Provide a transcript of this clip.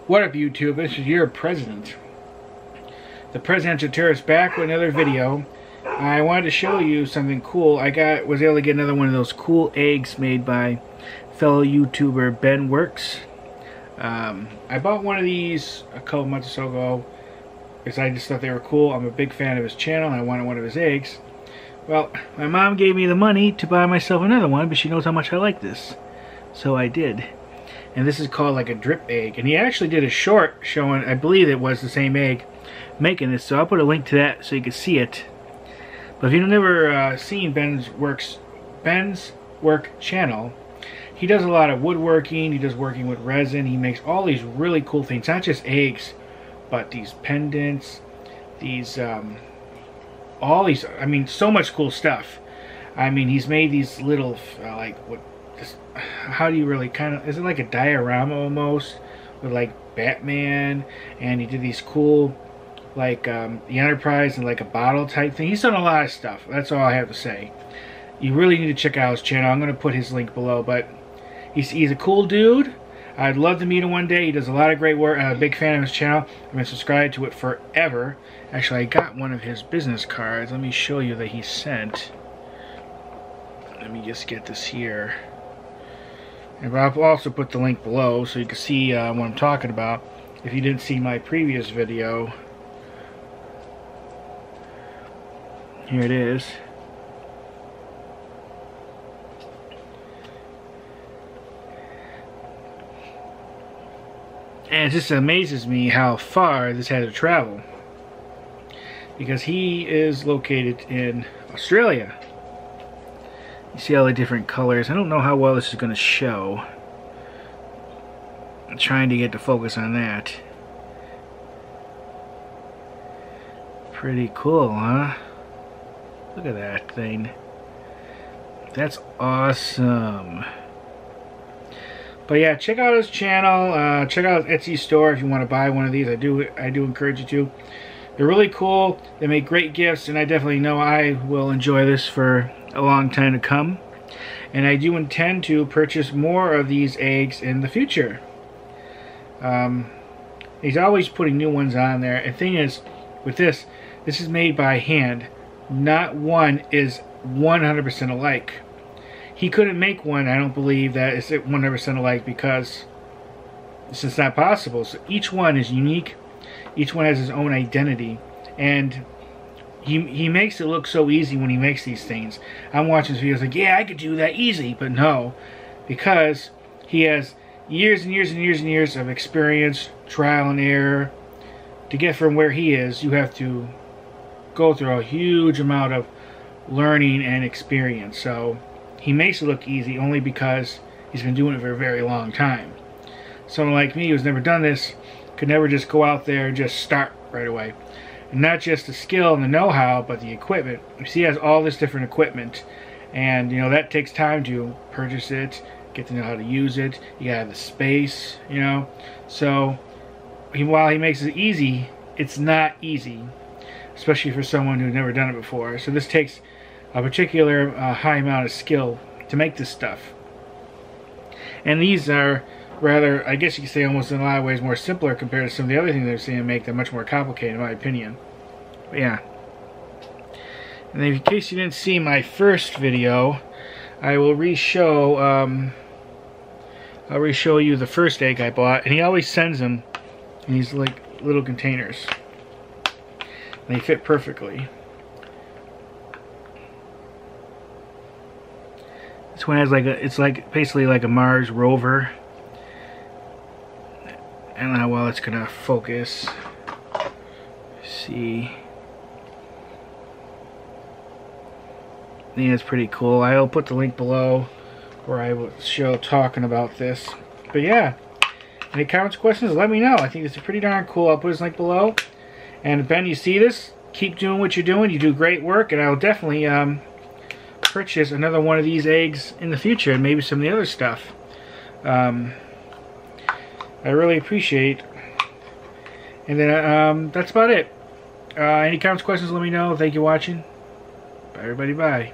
What up, YouTube? This is your president, the presidential tourist, back with another video. I wanted to show you something cool. Was able to get another one of those cool eggs made by fellow YouTuber Ben Worx. I bought one of these a couple months or so ago because I just thought they were cool. I'm a big fan of his channel and I wanted one of his eggs. Well, my mom gave me the money to buy myself another one, but she knows how much I like this, so I did. And this is called like a drip egg. And he actually did a short showing, I believe it was the same egg, making this. So I'll put a link to that so you can see it. But if you've never seen Ben's work channel, he does a lot of woodworking. He does working with resin. He makes all these really cool things. Not just eggs, but these pendants, these, all these, I mean, so much cool stuff. I mean, he's made these little, like, what, how do you really kind of, is it like a diorama almost with like Batman, and he did these cool like the Enterprise and like a bottle type thing. He's done a lot of stuff. That's all I have to say. You really need to check out his channel. I'm going to put his link below, but he's a cool dude. I'd love to meet him one day. He does a lot of great work. I'm a big fan of his channel. I've been subscribed to it forever. Actually, I got one of his business cards. Let me show you that he sent. Let me just get this here. And I'll also put the link below so you can see what I'm talking about if you didn't see my previous video. Here it is. And it just amazes me how far this had to travel, because he is located in Australia. You see all the different colors. I don't know how well this is going to show. I'm trying to get to focus on that. Pretty cool, huh? Look at that thing. That's awesome. But yeah, check out his channel. Check out his Etsy store if you want to buy one of these. I do encourage you to. They're really cool. They make great gifts, and I definitely know I will enjoy this for a long time to come. And I do intend to purchase more of these eggs in the future. He's always putting new ones on there. And the thing is, with this is made by hand. Not one is 100% alike. He couldn't make one, I don't believe, that is 100% alike, because it's just not possible. So each one is unique. Each one has his own identity, and he makes it look so easy when he makes these things. I'm watching his videos like, yeah, I could do that easy, but no, because he has years and years and years and years of experience, trial and error. To get from where he is, you have to go through a huge amount of learning and experience. So he makes it look easy only because he's been doing it for a very long time. Someone like me who's never done this could never just go out there and just start right away. And not just the skill and the know-how, but the equipment. You see, he has all this different equipment, and you know that takes time to purchase it, get to know how to use it. You gotta have the space, you know. So while he makes it easy, it's not easy, especially for someone who's never done it before. So this takes a particular high amount of skill to make this stuff. And these are rather, I guess you could say, almost in a lot of ways more simpler compared to some of the other things I've seen him make. They're much more complicated in my opinion. But yeah. And in case you didn't see my first video, I will re-show I'll re-show you the first egg I bought. And he always sends them in these like little containers. And they fit perfectly. This one has like it's like basically like a Mars rover. I don't know how well it's gonna focus. See. I think it's pretty cool. I'll put the link below where I will show talking about this. But yeah, any comments, questions, let me know. I think it's pretty darn cool. I'll put his link below. And Ben, you see this? Keep doing what you're doing. You do great work, and I'll definitely purchase another one of these eggs in the future, and maybe some of the other stuff. I really appreciate. And then that's about it. Any comments, questions, let me know. Thank you for watching. Bye, everybody. Bye.